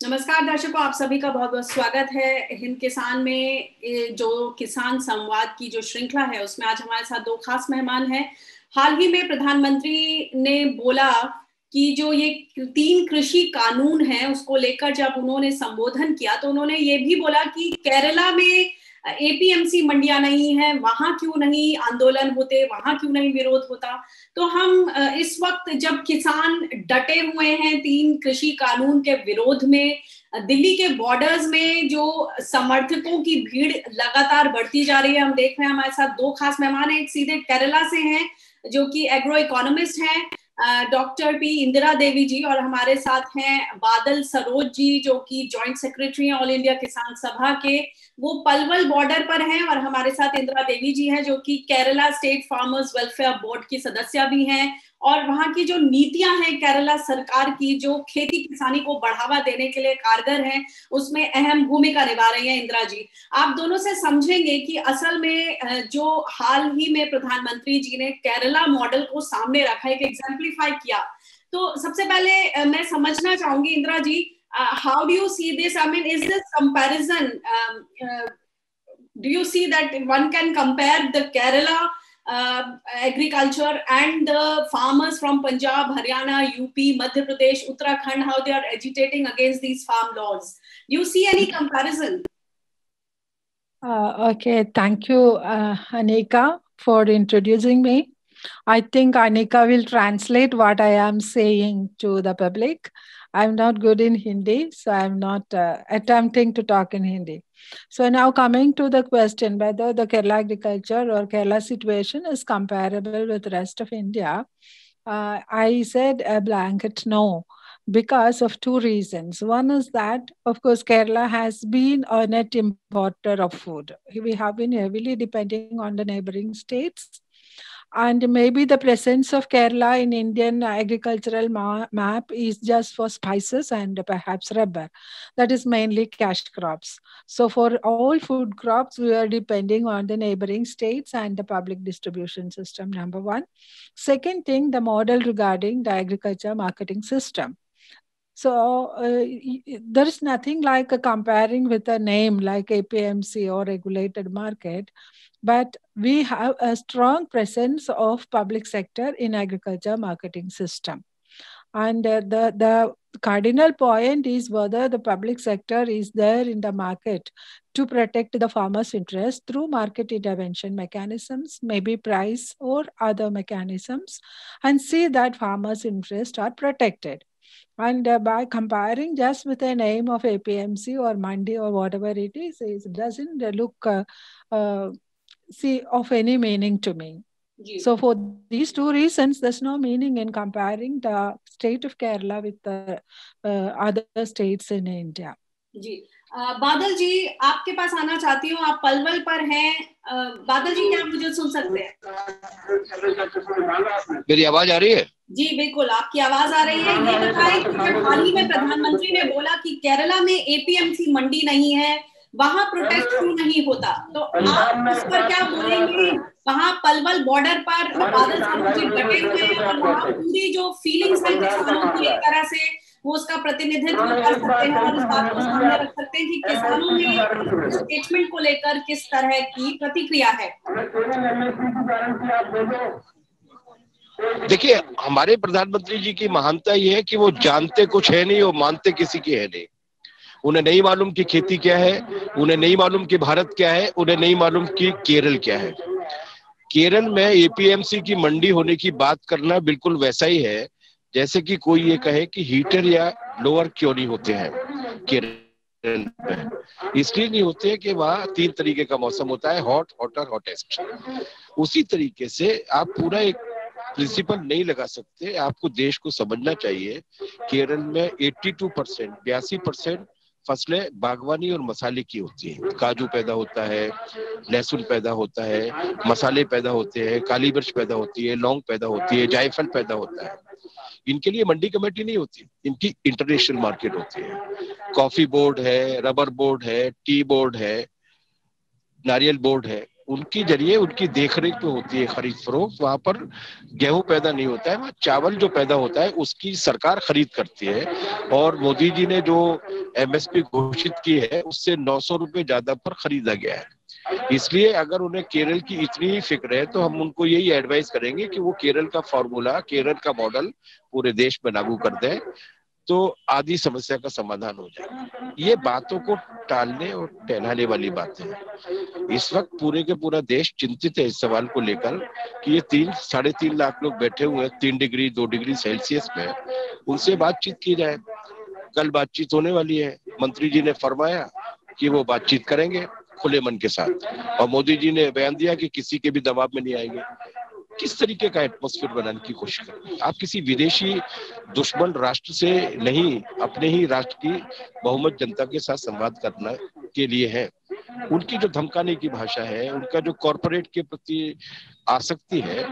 नमस्कार दर्शकों, आप सभी का बहुत बहुत स्वागत है हिंद किसान में। जो किसान संवाद की जो श्रृंखला है उसमें आज हमारे साथ दो खास मेहमान हैं। हाल ही में प्रधानमंत्री ने बोला कि जो ये 3 कृषि कानून हैं उसको लेकर जब उन्होंने संबोधन किया तो उन्होंने ये भी बोला कि केरला में एपीएमसी मंडियां नहीं है, वहां क्यों नहीं आंदोलन होते, वहां क्यों नहीं विरोध होता। तो हम इस वक्त जब किसान डटे हुए हैं 3 कृषि कानून के विरोध में, दिल्ली के बॉर्डर्स में जो समर्थकों की भीड़ लगातार बढ़ती जा रही है, हम देख रहे हैं। हमारे साथ दो खास मेहमान हैं, एक सीधे केरला से हैं जो कि एग्रो इकोनॉमिस्ट हैं, डॉक्टर पी इंदिरा देवी जी, और हमारे साथ हैं बादल सरोज जी जो कि जॉइंट सेक्रेटरी हैं ऑल इंडिया किसान सभा के, वो पलवल बॉर्डर पर हैं। और हमारे साथ इंदिरा देवी जी हैं जो कि Kerala state farmers welfare board की सदस्य भी हैं, और वहां की जो नीतियां हैं केरला सरकार की जो खेती किसानी को बढ़ावा देने के लिए कारगर हैं, उसमें अहम भूमिका निभा रही हैं। इंदिरा जी, आप दोनों से समझेंगे कि असल में जो हाल ही में प्रधानमंत्री जी ने केरला मॉडल को सामने रखा, एक एग्जाम्पलीफाई किया, तो सबसे पहले मैं समझना चाहूंगी Indira ji, how do you see this? I mean, is this comparison? Do you see that one can compare the Kerala agriculture and the farmers from Punjab, Haryana, UP, Madhya Pradesh, Uttarakhand, how they are agitating against these farm laws? Do you see any comparison? Okay, thank you, Anika, for introducing me. I think Anika will translate what I am saying to the public. I'm not good in Hindi, so I'm not attempting to talk in Hindi. So now coming to the question whether the Kerala agriculture or Kerala situation is comparable with the rest of India, I said a blanket no, because of 2 reasons. One is that, of course, Kerala has been a net importer of food. We have been heavily depending on the neighboring states. And maybe the presence of Kerala in Indian agricultural map is just for spices and perhaps rubber. That is mainly cash crops. So for all food crops, we are depending on the neighboring states and the public distribution system, number one. Second thing, the model regarding the agriculture marketing system. So there is nothing like comparing with a name like APMC or regulated market, but we have a strong presence of public sector in agriculture marketing system. And the cardinal point is whether the public sector is there in the market to protect the farmer's interest through market intervention mechanisms, maybe price or other mechanisms, and see that farmers' interests are protected. And by comparing just with a name of APMC or Mandi or whatever it is, it doesn't look of any meaning to me. So for these 2 reasons, there's no meaning in comparing the state of Kerala with the other states in India. जी, बादल जी आपके पास आना चाहती हूँ, आप पलवल पर हैं। बादल जी, क्या आप मुझे सुन सकते हैं? मेरी आवाज आ रही है? जी बिल्कुल, आपकी आवाज आ रही है। ये बताएं कि जब हाल ही में प्रधानमंत्री ने बोला कि केरला में एपीएमसी मंडी नहीं है, वहां प्रोटेस्ट क्यों नहीं होता, तो आप उस पर क्या बोलेंगे? वहां पलवल बॉर्डर पर बादल जी डटे हुए हैं और वहां पूरी जो फीलिंग्स है किसानों की, एक तरह से वो उसका प्रतिनिधित्व कर सकते हैं और इस बात को सामने रख सकते हैं कि किसानों में स्टेटमेंट को लेकर किस तरह की प्रतिक्रिया है। देखिए, हमारे प्रधानमंत्री जी की महानता ये है कि वो जानते कुछ है नहीं और मानते किसी की है नहीं। उन्हें नहीं मालूम कि खेती क्या है, उन्हें नहीं मालूम कि भारत क्या है, उन्हें नहीं मालूम कि केरल क्या है। केरल में एपीएमसी की मंडी होने की बात करना बिल्कुल वैसा ही है जैसे कि कोई ये कहे कि हीटर या लोअर क्यों नहीं होते हैं केरल में। इसलिए नहीं होते हैं कि वहाँ 3 तरीके का मौसम होता है, हॉट, हॉटर, हॉटेस्ट। उसी तरीके से आप पूरा एक प्रिंसिपल नहीं लगा सकते। आपको देश को समझना चाहिए, केरल में 82% फसलें बागवानी और मसाले की होती हैं। काजू पैदा होता है, लहसुन पैदा होता है, मसाले पैदा होते हैं, काली मिर्च पैदा होती है, लौंग पैदा होती है, जायफल पैदा होता है। इनके लिए मंडी कमेटी नहीं होती, इनकी इंटरनेशनल मार्केट होती है। कॉफी बोर्ड है, रबर बोर्ड है, टी बोर्ड है, नारियल बोर्ड है, उनकी जरिए, उनकी देखरेख पे होती है खरीद फरोख्त। वहां पर गेहूं पैदा नहीं होता है, वहां चावल जो पैदा होता है उसकी सरकार खरीद करती है। और मोदी जी ने जो एमएसपी घोषित की है उससे 900 रुपए ज्यादा पर खरीदा गया है। इसलिए अगर उन्हें केरल की इतनी फिक्र है तो हम उनको यही एडवाइस करेंगे कि वो केरल का फॉर्मूला, केरल का मॉडल पूरे देश में लागू कर दें, तो आधी समस्या का समाधान हो जाएगा। ये बातों को टालने और टहलाने वाली बातें हैं। इस वक्त पूरे के पूरा देश चिंतित है इस सवाल को लेकर कि ये 3-3.5 लाख लोग बैठे हुए हैं 3 डिग्री 2 डिग्री सेल्सियस में, उनसे बातचीत की जाए। कल बातचीत होने वाली है, मंत्री जी ने फरमाया कि वो बातचीत करेंगे खुले मन के साथ, और मोदी जी ने बयान दिया कि किसी के भी दबाव में नहीं आएंगे। किस तरीके का एटमॉस्फेयर बनाने की कोशिश करें? आप किसी विदेशी दुश्मन राष्ट्र से नहीं, अपने ही राष्ट्र की बहुमत जनता के साथ संवाद करने के लिए है। उनकी जो धमकाने की भाषा है, उनका जो कॉर्पोरेट के प्रति आसक्ति है,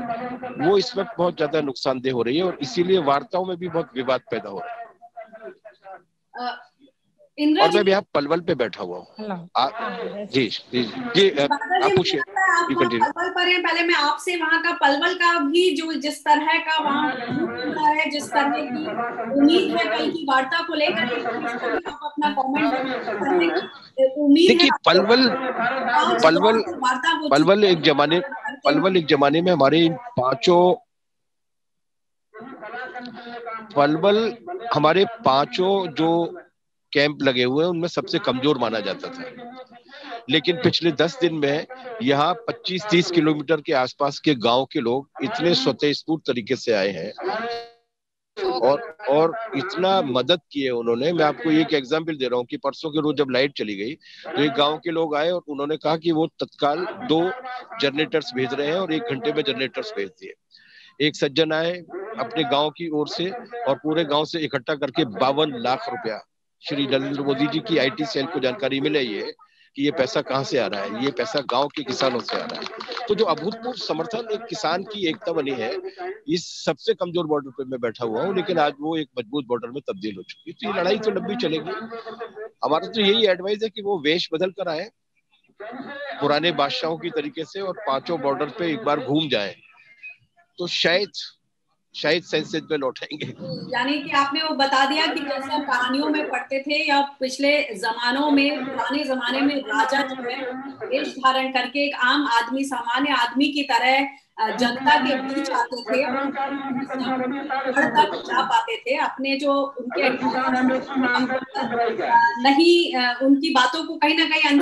वो इस वक्त बहुत ज्यादा नुकसानदेह हो रही है, और इसीलिए वार्ताओं में भी बहुत विवाद पैदा हो रहा है। और मैं भी यहाँ पलवल पे बैठा हुआ हूँ। जी जी जी, आप पूछिए। पलवल पर हैं, पहले मैं आपसे वहाँ का पलवल का भी जो जिस तरह का वहाँ है, जिस तरह की उम्मीद है कल की वार्ता को लेकर, आप अपना कमेंट। देखिए, पलवल एक जमाने में हमारे पांचों जो कैंप लगे हुए हैं उनमें सबसे कमजोर माना जाता था। लेकिन पिछले 10 दिन में यहाँ 25-30 किलोमीटर के आसपास के गांव के लोग इतने स्वतःस्फूर्त तरीके से आए हैं और इतना मदद की है उन्होंने। मैं आपको एक एग्जांपल दे रहा हूँ कि परसों के रोज जब लाइट चली गई तो एक गांव के लोग आए और उन्होंने कहा कि वो तत्काल 2 जनरेटर्स भेज रहे हैं और 1 घंटे में जनरेटर्स भेज दिए। एक सज्जन आए अपने गांव की ओर से और पूरे गांव से इकट्ठा करके 52 लाख रुपया, श्री नरेंद्र मोदी जी की IT सेल को जानकारी मिले ये कि ये पैसा कहां से आ रहा है, ये पैसा गांव के किसानों से आ रहा है। तो जो अभूतपूर्व समर्थन एक किसान की एकता बनी है, इस सबसे कमजोर बॉर्डर पे मैं बैठा हुआ हूँ, लेकिन आज वो एक मजबूत बॉर्डर में तब्दील हो चुकी है। तो ये लड़ाई तो लंबी चलेगी। हमारा तो यही एडवाइस है कि वो वेश बदल कर आए पुराने बादशाहों की तरीके से और 5 बॉर्डर पे एक बार घूम जाए, तो शायद सेंसेज में लौटेंगे। यानी कि आपने वो बता दिया कि जैसे हम कहानियों में पढ़ते थे या पिछले जमानों में, पुराने जमाने में राजा जो है वेश धारण करके एक आम आदमी, सामान्य आदमी की तरह जनता के बीच आते थे और तक जा पाते थे। अपने जो उनके नहीं, उनकी बातों को कहीं ना कहीं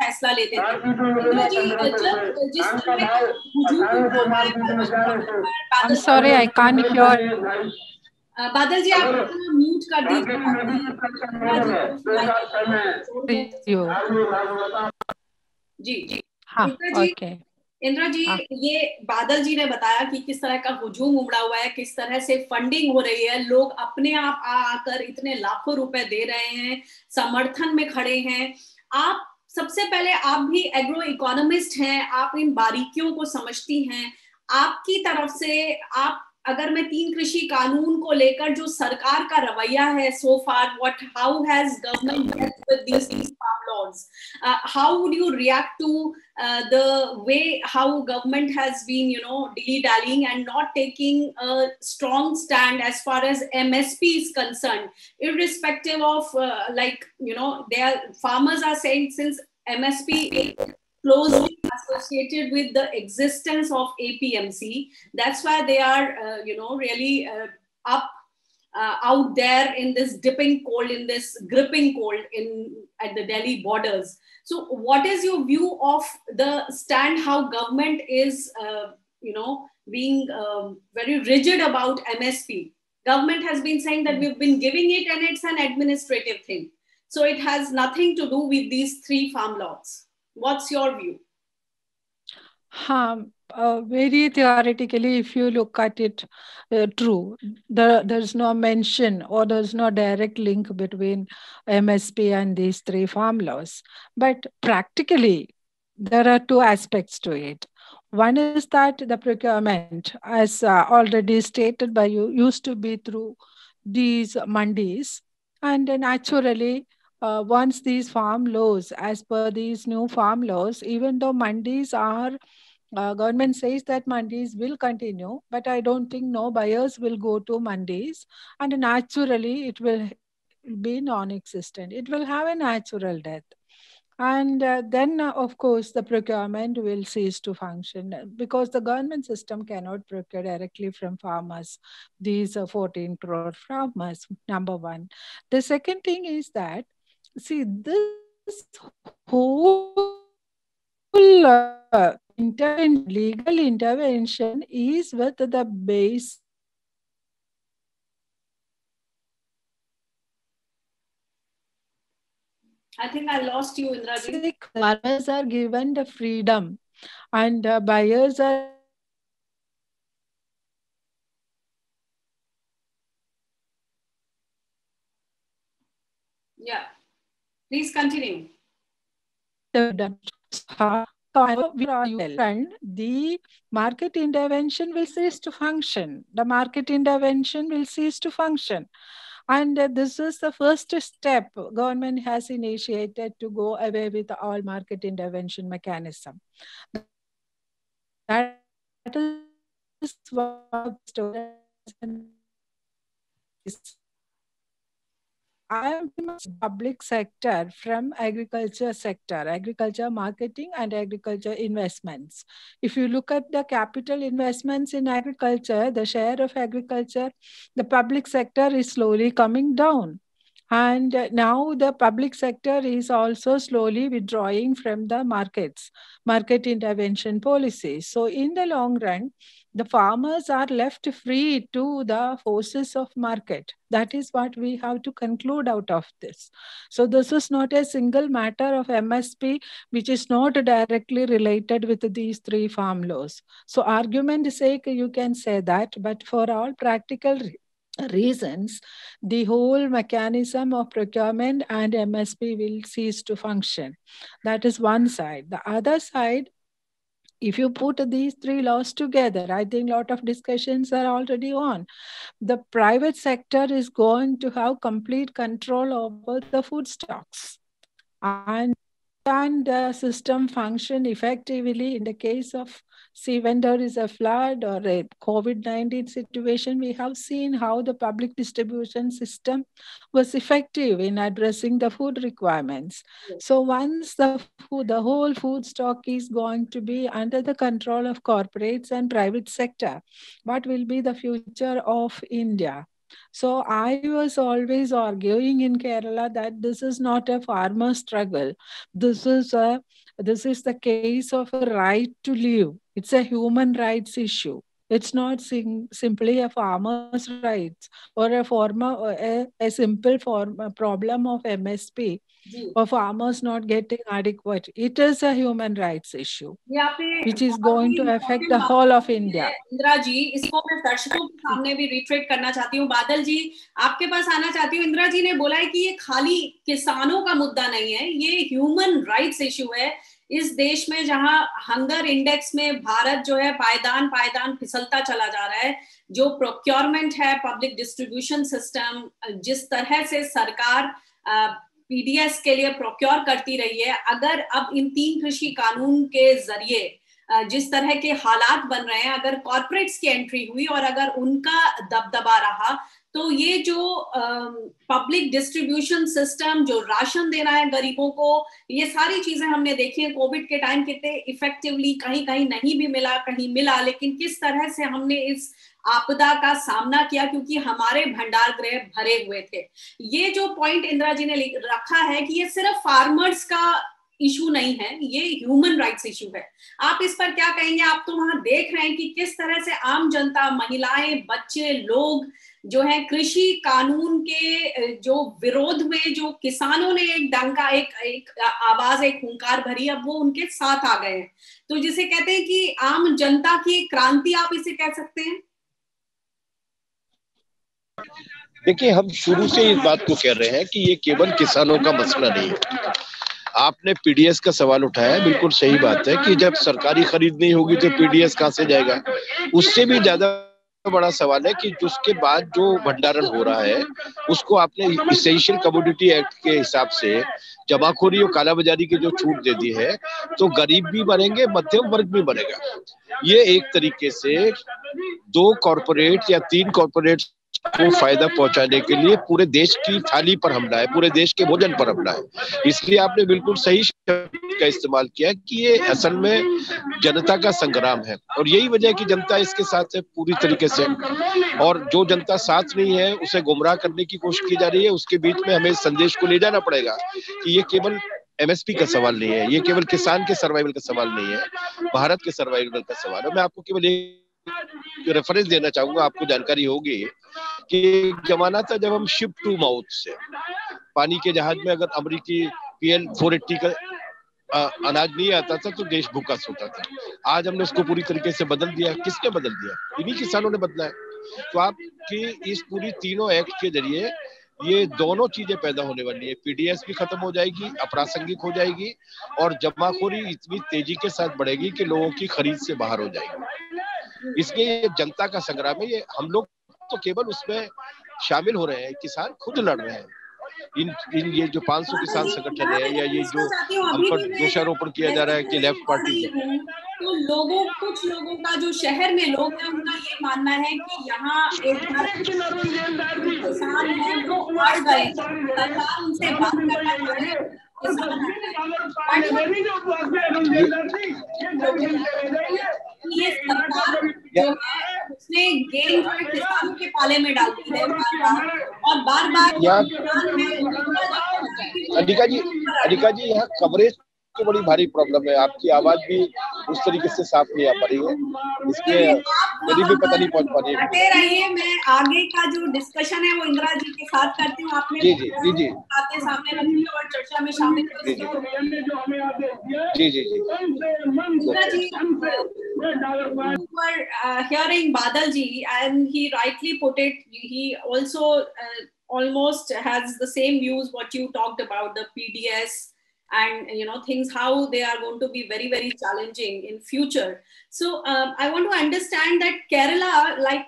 फैसला लेते थे। जिस I'm sorry, I can't hear. बादल जी, आप म्यूट कर दीजिए। जी हाँ, ओके। इंद्रा जी, ये बादल जी ने बताया कि किस तरह का हुजूम उमड़ा हुआ है, किस तरह से फंडिंग हो रही है, लोग अपने आप आकर इतने लाखों रुपए दे रहे हैं, समर्थन में खड़े हैं। आप सबसे पहले, आप भी एग्रो इकोनॉमिस्ट हैं, आप इन बारीकियों को समझती हैं। आपकी तरफ से, आप अगर मैं 3 कृषि कानून को लेकर जो सरकार का रवैया है so far, how has government dealt with these farm laws, how would you react to the way how government has been, dilly-dallying and not taking a strong stand as far as MSP is concerned, irrespective of farmers are saying since MSP is closely associated with the existence of APMC, that's why they are really up out there in this dipping cold, in this gripping cold at the Delhi borders. So what is your view of the stand, how government is being very rigid about MSP? Government has been saying that we've been giving it and it's an administrative thing, so it has nothing to do with these 3 farm laws. What's your view? Very theoretically, if you look at it, true. There's no mention or there's no direct link between MSP and these 3 farm laws. But practically, there are 2 aspects to it. One is that the procurement, as already stated by you, used to be through these mandis. And naturally, once these farm laws, as per these new farm laws, even though mandis are, government says that mandis will continue, but I don't think no buyers will go to mandis, and naturally it will be non-existent. It will have a natural death. And then, of course, the procurement will cease to function because the government system cannot procure directly from farmers, these 14 crore farmers, number one. The second thing is that, see, this whole legal intervention is with the base. I think I lost you, Indraji. Farmers are given the freedom, and buyers are. Yeah, please continue. The market intervention will cease to function. The market intervention will cease to function. And this is the first step government has initiated to go away with all market intervention mechanism. That is what I am public sector from agriculture marketing and agriculture investments. If you look at the capital investments in agriculture, the share of agriculture, the public sector is slowly coming down. And now the public sector is also slowly withdrawing from the market intervention policies. So in the long run, the farmers are left free to the forces of market. That is what we have to conclude out of this. So this is not a single matter of MSP, which is not directly related with these three farm laws. So argument sake, you can say that, but for all practical reasons, the whole mechanism of procurement and MSP will cease to function. That is one side. The other side, if you put these three laws together, I think a lot of discussions are already on. The private sector is going to have complete control over the food stocks. And the system function effectively in the case of, see, when there is a flood or a COVID-19 situation, we have seen how the public distribution system was effective in addressing the food requirements. Yes. So once the whole food stock is going to be under the control of corporates and private sector, what will be the future of India? So I was always arguing in Kerala that this is not a farmer struggle. This is the case of a right to live. It's a human rights issue. It's not simply a farmer's rights or a simple problem of MSP or farmers not getting adequate. It is a human rights issue, which is going to affect the whole of India. Indira ji, इसको मैं दर्शकों के सामने भी retreat करना चाहती हूँ. बादल जी, आपके पास आना चाहती हूँ. इंदिरा जी ने बोला है कि ये खाली किसानों का मुद्दा नहीं है, ये ह्यूमन राइट्स इश्यू है. इस देश में जहां हंगर इंडेक्स में भारत जो है पायदान फिसलता चला जा रहा है, जो प्रोक्योरमेंट है, पब्लिक डिस्ट्रीब्यूशन सिस्टम, जिस तरह से सरकार पीडीएस के लिए प्रोक्योर करती रही है, अगर अब इन 3 कृषि कानून के जरिए जिस तरह के हालात बन रहे हैं, अगर कॉर्पोरेट्स की एंट्री हुई और अगर उनका दबदबा रहा, तो ये जो पब्लिक डिस्ट्रीब्यूशन सिस्टम, जो राशन देना है गरीबों को, ये सारी चीजें हमने देखी है. कोविड के टाइम कितने इफेक्टिवली कहीं नहीं भी मिला, कहीं मिला, लेकिन किस तरह से हमने इस आपदा का सामना किया, क्योंकि हमारे भंडार गृह भरे हुए थे. ये जो पॉइंट इंदिरा जी ने रखा है कि ये सिर्फ फार्मर्स का इशू नहीं है, ये ह्यूमन राइट्स इशू है. आप इस पर क्या कहेंगे? आप तो वहां देख रहे हैं कि किस तरह से आम जनता, महिलाएं, बच्चे, लोग जो है कृषि कानून के जो विरोध में, जो किसानों ने एक डंका, एक आवाज, एक हुंकार भरी, अब वो उनके साथ आ गए हैं. तो जिसे कहते हैं कि आम जनता की क्रांति, आप इसे कह सकते हैं. देखिए, हम शुरू से इस बात को कह रहे हैं कि ये केवल किसानों का मसला नहीं है. आपने पीडीएस का सवाल उठाया, बिल्कुल सही बात है कि जब सरकारी खरीद नहीं होगी तो पीडीएस कहां से जाएगा. उससे भी ज्यादा बड़ा सवाल है कि उसके बाद जो भंडारण हो रहा है उसको आपने इसेंशियल कमोडिटी एक्ट के हिसाब से जमाखोरी और कालाबाजारी की जो छूट दे दी है, तो गरीब भी बनेंगे, मध्यम वर्ग भी बनेगा। ये एक तरीके से 2 कॉर्पोरेट या 3 कॉर्पोरेट को फायदा पहुंचाने के लिए पूरे देश की थाली पर हमला है, पूरे देश के भोजन पर हमला है। इसलिए आपने बिल्कुल सही शब्द का इस्तेमाल किया कि ये असल में जनता का संग्राम है, और यही वजह है कि जनता इसके साथ है पूरी तरीके से, और जो जनता साथ नहीं है उसे गुमराह करने की कोशिश की जा रही है। उसके बीच में हमें इस संदेश को ले जाना पड़ेगा कि ये केवल एमएसपी का सवाल नहीं है, ये केवल किसान के सर्वाइवल का सवाल नहीं है, भारत के सर्वाइवल का सवाल है। मैं आपको केवल एक रेफरेंस देना चाहूंगा, आपको जानकारी होगी कि एक जमाना था जब हम शिप टू माउथ से पानी के जहाज में अगर अमेरिकी PL 480 का अनाज नहीं आता था तो देश भूखा सोता था। आज हमने उसको पूरी तरीके से बदल दिया। किसने बदल दिया? इन्हीं किसानों ने बदला है। तो आपकी इस पूरी तीनों एक्ट के जरिए ये दोनों चीजें पैदा होने वाली है। पीडीएस भी खत्म हो जाएगी, अप्रासंगिक हो जाएगी, और जमाखोरी इतनी तेजी के साथ बढ़ेगी कि लोगों की खरीद से बाहर हो जाएगी। इसलिए ये जनता का संग्राम है। ये हम लोग तो केवल उसमें शामिल हो रहे हैं, किसान खुद लड़ रहे हैं। इन ये जो 500 किसान संगठन है, या ये जो हम पर दोषारोपण किया जा रहा है कि लेफ्ट पार्टी है, तो कुछ लोगों का जो शहर में लोग हैं उनका ये मानना है कि यहाँ एक किसान है वो अड़ गए, सरकार उनसे बात करना चाहे, ये सरकार जो है उसने गेम जो है किसानों के पाले में डालती है बार बार। अनिका जी यहाँ कवरेज की बड़ी भारी प्रॉब्लम है, आपकी आवाज भी उस तरीके से साफ नहीं आ पा रही है, इसलिए मेरी भी पता नहीं पहुंच पा रही है। रहिए, मैं आगे का जो डिस्कशन है वो इंदिरा जी के साथ करती हूँ। आपने जी बातें सामने रखी और चर्चा में शामिल जी Indira ji, you were hearing Badal ji, and he rightly put it. He also almost has the same views what you talked about, the PDS and things, how they are going to be very, very challenging in future. So I want to understand that Kerala, like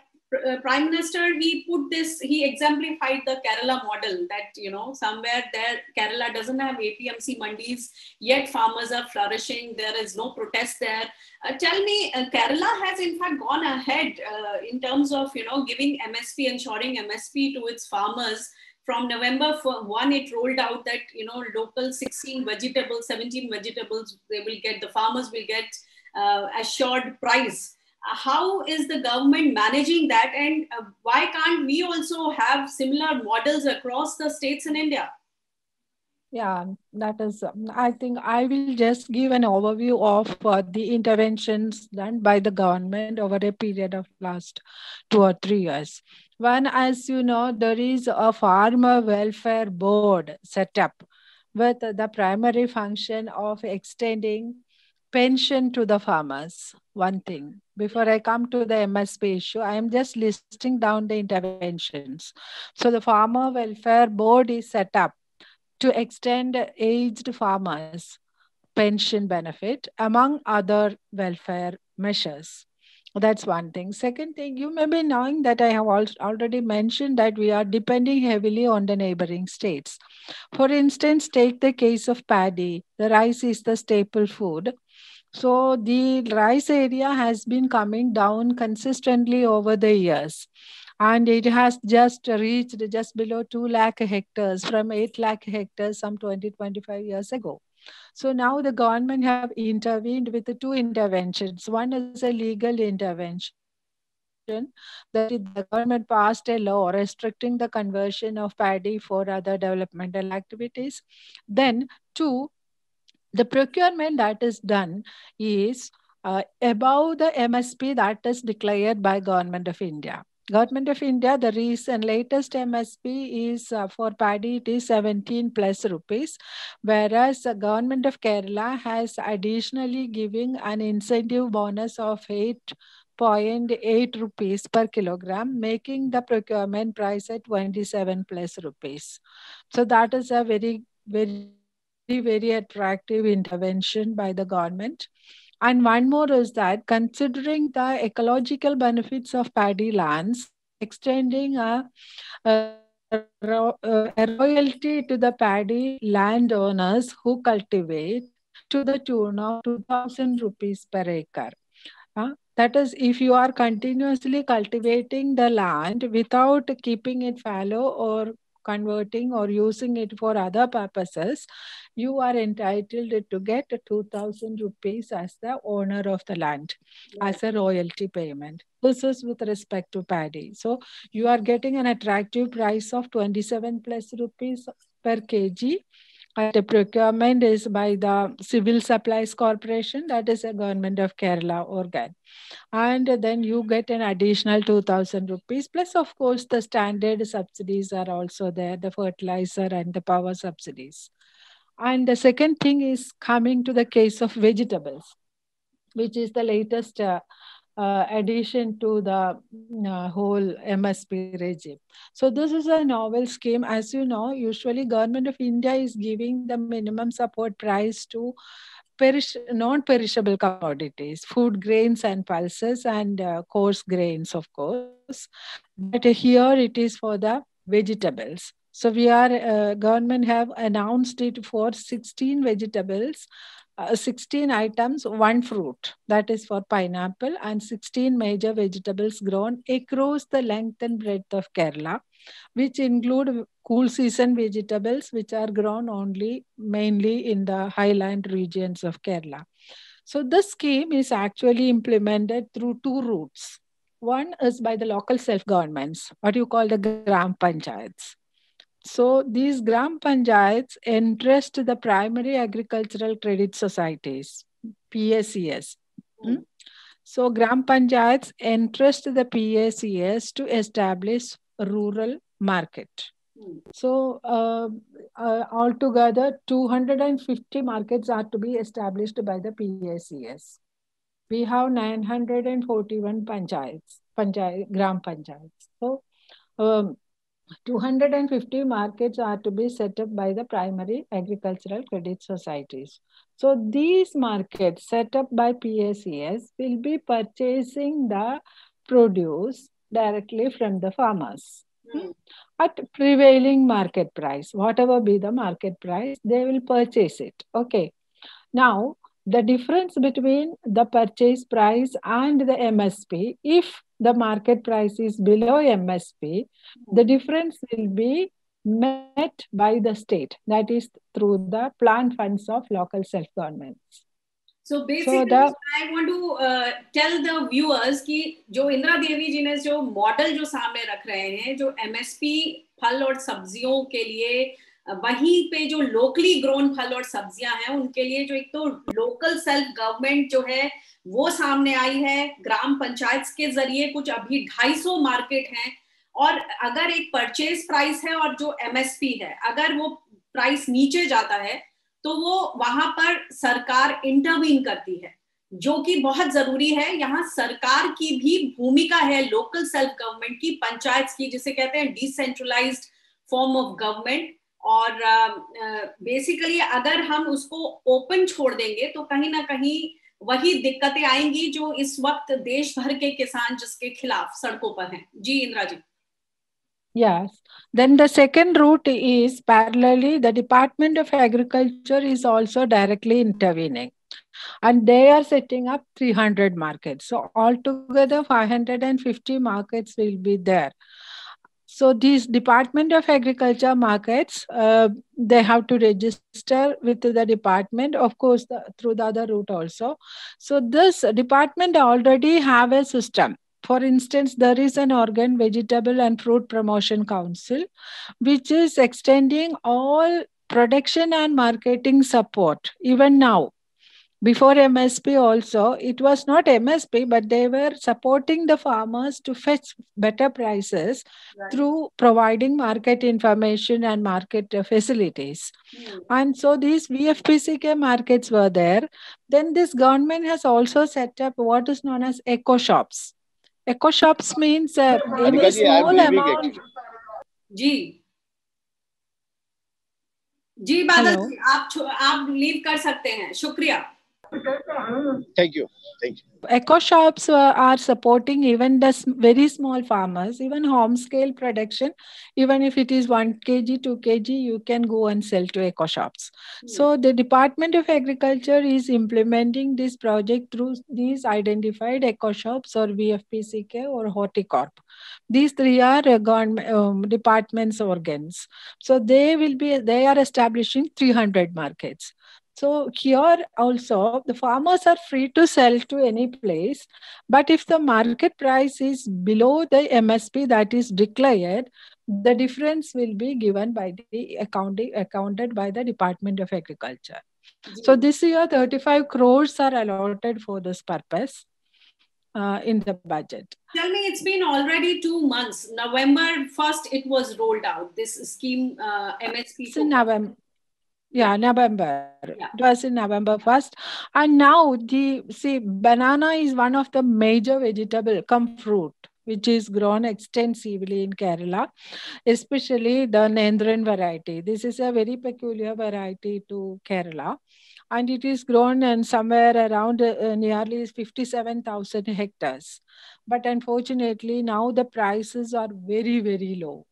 Prime Minister, he exemplified the Kerala model that, somewhere there, Kerala doesn't have APMC mandis, yet farmers are flourishing. There is no protest there. Tell me, Kerala has in fact gone ahead in terms of, giving MSP, ensuring MSP to its farmers. From November 1, it rolled out that, local 17 vegetables, the farmers will get assured price. How is the government managing that, and why can't we also have similar models across the states in India? Yeah, that is, I think I will just give an overview of the interventions done by the government over a period of last 2 or 3 years. One, as you know, there is a farmer welfare board set up with the primary function of extending pension to the farmers. One thing. Before I come to the MSP issue, I am just listing down the interventions. So the Farmer Welfare Board is set up to extend aged farmers pension benefit, among other welfare measures. That's one thing. Second thing, you may be knowing that I have already mentioned that we are depending heavily on the neighboring states. For instance, take the case of paddy. The rice is the staple food. So the rice area has been coming down consistently over the years. And it has just reached just below 2 lakh hectares from 8 lakh hectares some 20-25 years ago. So now the government have intervened with the 2 interventions. One is a legal intervention, that the government passed a law restricting the conversion of paddy for other developmental activities. Then 2, the procurement that is done is above the MSP that is declared by Government of India. Government of India, the recent latest MSP is for paddy, it is 17 plus rupees, whereas the Government of Kerala has additionally giving an incentive bonus of 8.8 rupees per kilogram, making the procurement price at 27 plus rupees. So that is a very, very attractive intervention by the government. And one more is that considering the ecological benefits of paddy lands, extending a royalty to the paddy landowners who cultivate to the tune of 2,000 rupees per acre. That is, if you are continuously cultivating the land without keeping it fallow or converting or using it for other purposes, you are entitled to get 2,000 rupees as the owner of the land, as a royalty payment. This is with respect to paddy. So you are getting an attractive price of 27 plus rupees per kg. And the procurement is by the Civil Supplies Corporation, that is a Government of Kerala organ. And then you get an additional 2,000 rupees. Plus, of course, the standard subsidies are also there, the fertilizer and the power subsidies. And the second thing is coming to the case of vegetables, which is the latest addition to the whole MSP regime. So this is a novel scheme. As you know, usually Government of India is giving the minimum support price to non-perishable commodities, food grains and pulses, and coarse grains, of course. But here it is for the vegetables. So we are, government have announced it for 16 vegetables, 16 items, one fruit, that is for pineapple, and 16 major vegetables grown across the length and breadth of Kerala, which include cool season vegetables, which are grown only mainly in the highland regions of Kerala. So this scheme is actually implemented through two routes. One is by the local self-governments, what you call the Gram Panchayats. So these Gram Panchayats entrust the primary agricultural credit societies, PACS. So Gram Panchayats entrust the PACS to establish rural market. So altogether 250 markets are to be established by the PACS. We have 941 Gram Panchayats. So 250 markets are to be set up by the primary agricultural credit societies. So these markets set up by PACS will be purchasing the produce directly from the farmers at prevailing market price. Whatever be the market price, they will purchase it. Okay. Now, the difference between the purchase price and the MSP, if the market price is below MSP, the difference will be met by the state, that is through the plant funds of local self-governments. So basically, I want to tell the viewers कि जो इंदिरा देवी जी ने जो model जो सामने रख रहे हैं, जो MSP फल और सब्जियों के लिए, वहीं पे जो लोकली ग्रोन फल और सब्जियां हैं उनके लिए जो एक तो लोकल सेल्फ गवर्नमेंट जो है वो सामने आई है, ग्राम पंचायत के जरिए कुछ अभी 250 मार्केट हैं, और अगर एक परचेज प्राइस है और जो MSP है, अगर वो प्राइस नीचे जाता है तो वो वहां पर सरकार इंटरवीन करती है, जो कि बहुत जरूरी है. यहाँ सरकार की भी भूमिका है, लोकल सेल्फ गवर्नमेंट की, पंचायत की, जिसे कहते हैं डिसेंट्रलाइज्ड फॉर्म ऑफ गवर्नमेंट. और बेसिकली अगर हम उसको ओपन छोड़ देंगे तो कहीं ना कहीं वही दिक्कतें आएंगी जो इस वक्त देश भर के किसान जिसके खिलाफ सड़कों पर हैं. जी Indira ji. Yes. Then the second route is parallelly, the Department of Agriculture is also directly intervening. And they are setting up 300 markets. So altogether 550 markets will be there. So these Department of Agriculture markets, they have to register with the department, of course, through the other route also. So this department already have a system. For instance, there is an organ, Vegetable and Fruit Promotion Council, which is extending all production and marketing support even now. Before MSP also, it was not MSP, but they were supporting the farmers to fetch better prices through providing market information and market facilities. And so these VFPCK markets were there. Then this government has also set up what is known as eco shops. Eco shops means any small amount. जी जी बादल जी, आप leave कर सकते हैं. शुक्रिया. Thank you. Thank you. Eco shops are supporting even the very small farmers, even home scale production. Even if it is 1 kg, 2 kg, you can go and sell to eco shops. So the Department of Agriculture is implementing this project through these identified eco shops or VFPCK or Horticorp. These three are government departments organs. So they are establishing 300 markets. So here also the farmers are free to sell to any place, but if the market price is below the MSP that is declared, the difference will be given by the accounted by the Department of Agriculture. So this year 35 crores are allotted for this purpose in the budget. Tell me, it's been already 2 months. November 1st it was rolled out, this scheme, MSP. It's in November. Yeah, November. Yeah. It was in November 1st. And now banana is one of the major vegetable, cum fruit, which is grown extensively in Kerala, especially the Nendran variety. This is a very peculiar variety to Kerala. And it is grown in somewhere around nearly 57,000 hectares. But unfortunately, now the prices are very, very low.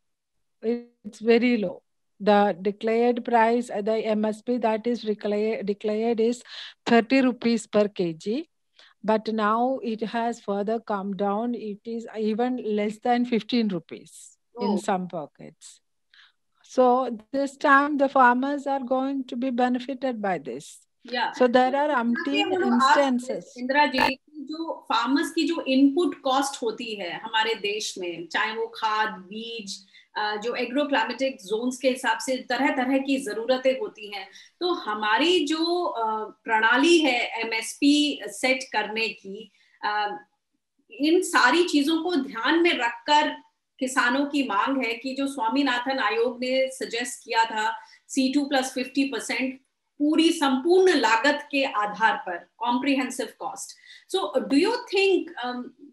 It's very low. The declared price, the MSP that is declared is 30 rupees per kg. But now it has further come down. It is even less than 15 rupees in some pockets. So this time the farmers are going to be benefited by this. Yeah. So there are umpteen instances. Indira ji, जो farmers की जो input cost होती है हमारे देश में, चाहे वो खाद, बीज, जो एग्रोक्लाइमेटिक जोन्स के हिसाब से तरह तरह की जरूरतें होती हैं, तो हमारी जो प्रणाली है एमएसपी सेट करने की, इन सारी चीजों को ध्यान में रखकर किसानों की मांग है कि जो स्वामीनाथन आयोग ने सजेस्ट किया था C2 + 50% पूरी संपूर्ण लागत के आधार पर, comprehensive cost. So do you think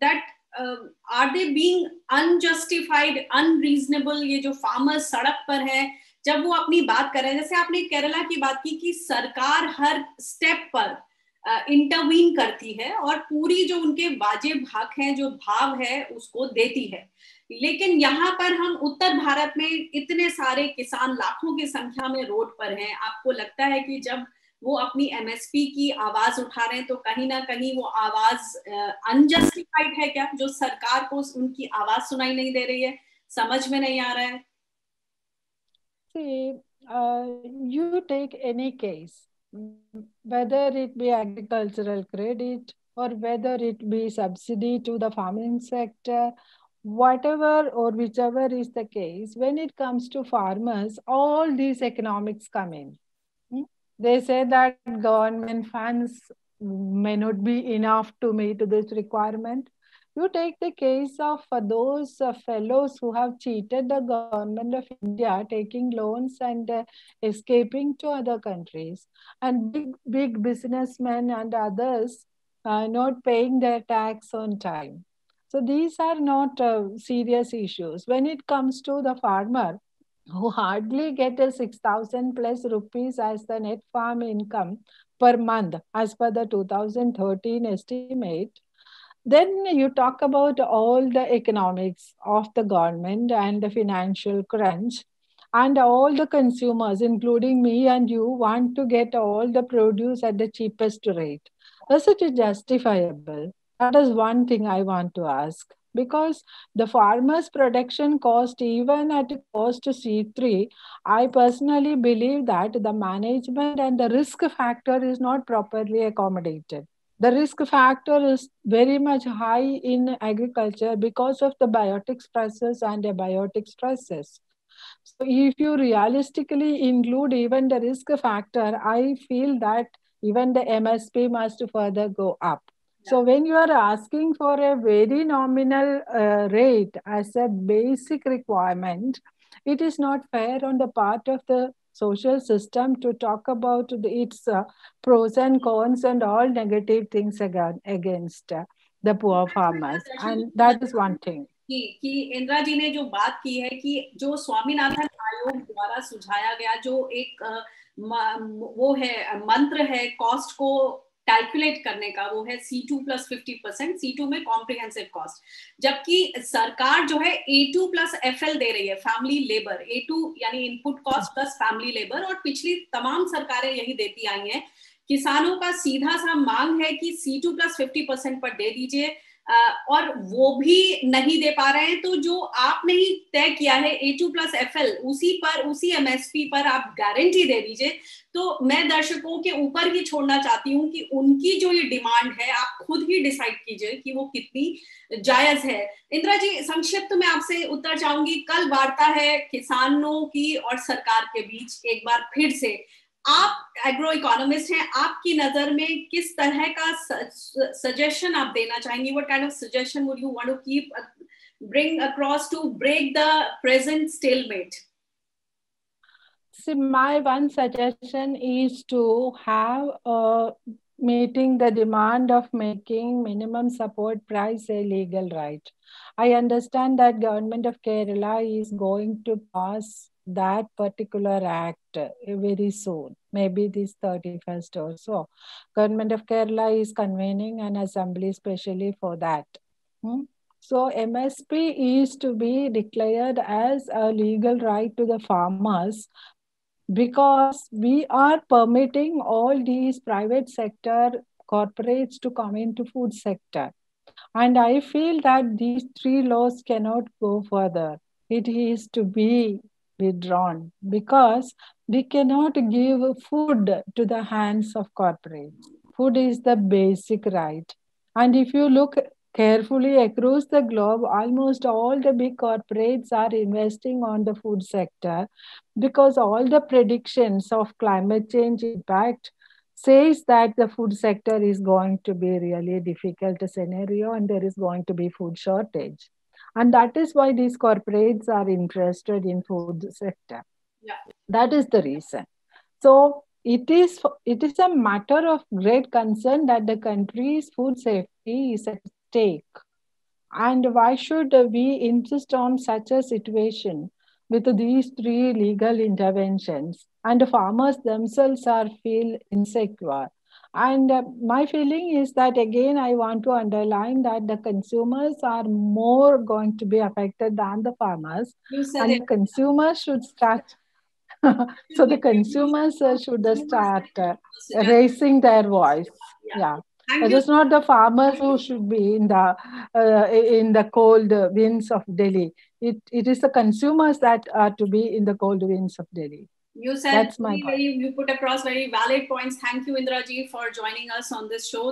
that are they being unjustified, unreasonable? ये जो farmers सड़क पर हैं, जब वो अपनी बात कर रहे हैं, जैसे आपने केरला की बात की कि सरकार हर स्टेप पर इंटरवीन करती है और पूरी जो उनके वाजिब हक हैं, जो भाव है, उसको देती है. लेकिन यहाँ पर हम उत्तर भारत में इतने सारे किसान लाखों की संख्या में रोड पर हैं. आपको लगता है कि जब वो अपनी एमएसपी की आवाज उठा रहे हैं तो कहीं ना कहीं वो आवाज अनजस्टिफाइड है क्या, जो सरकार को उनकी आवाज सुनाई नहीं दे रही है, समझ में नहीं आ रहा है? See, you take any case, whether it be agricultural credit or whether it be subsidy to the farming sector, whatever or whichever is the case, when it comes to farmers, all these economics come in. They say that government funds may not be enough to meet this requirement. You take the case of those fellows who have cheated the government of India, taking loans and escaping to other countries, and big businessmen and others not paying their tax on time. So these are not serious issues. When it comes to the farmer, who hardly get a 6,000 plus rupees as the net farm income per month as per the 2013 estimate, then you talk about all the economics of the government and the financial crunch, and all the consumers, including me and you, want to get all the produce at the cheapest rate. Is it justifiable? That is one thing I want to ask. Because the farmer's production cost, even at cost C3, I personally believe that the management and the risk factor is not properly accommodated. The risk factor is very much high in agriculture because of the biotic stresses and abiotic stresses. So if you realistically include even the risk factor, I feel that even the MSP must further go up. So when you are asking for a very nominal rate as a basic requirement, it is not fair on the part of the social system to talk about its pros and cons and all negative things against the poor farmers. And that is one thing. कि इंदिरा जी ने जो बात की है कि जो स्वामीनाथन आयोग द्वारा सुझाया गया जो एक वो है मंत्र है कॉस्ट को कैलकुलेट करने का, वो है C2 + 50%, C2 में कॉम्प्रिहेंसिव कॉस्ट, जबकि सरकार जो है A2 + FL दे रही है, फैमिली लेबर, A2 यानी input cost plus family labour, और पिछली तमाम सरकारें यही देती आई हैं। किसानों का सीधा सा मांग है कि C2 + 50% पर दे दीजिए, और वो भी नहीं दे पा रहे हैं, तो जो आपने ही तय किया है A2 + FL, उसी पर, उसी MSP पर आप गारंटी दे दीजिए। तो मैं दर्शकों के ऊपर ही छोड़ना चाहती हूँ कि उनकी जो ये डिमांड है, आप खुद ही डिसाइड कीजिए कि वो कितनी जायज है। इंदिरा जी, संक्षिप्त में आपसे उत्तर चाहूंगी। कल वार्ता है किसानों की और सरकार के बीच, एक बार फिर से आप एग्रो इकोनॉमिस्ट हैं, आपकी नजर में किस तरह का सजेशन आप देना चाहेंगी? What kind of suggestion would you want to keep bring across to break the present stalemate? See, my one suggestion is to have meeting the demand of making minimum support price a legal right. I understand that government of Kerala is going to pass that particular act very soon, maybe this 31st or so. Government of Kerala is convening an assembly specially for that. So MSP is to be declared as a legal right to the farmers, because we are permitting all these private sector corporates to come into food sector. And I feel that these three laws cannot go further. It is to be withdrawn, because we cannot give food to the hands of corporates. Food is the basic right. And if you look carefully across the globe, almost all the big corporates are investing on the food sector, because all the predictions of climate change impact says that the food sector is going to be really a difficult scenario and there is going to be food shortage. And that is why these corporates are interested in food sector. Yeah. That is the reason. So it is a matter of great concern that the country's food safety is at stake. And why should we insist on such a situation with these three legal interventions? And the farmers themselves feel insecure. And my feeling is that, again, I want to underline that the consumers are more going to be affected than the farmers. And the consumers should start. So the consumers should start raising their voice. Yeah. It is not the farmers who should be in the cold winds of Delhi. It is the consumers that are to be in the cold winds of Delhi. You said you put across very valid points. Thank you, Indra ji, for joining us on this show.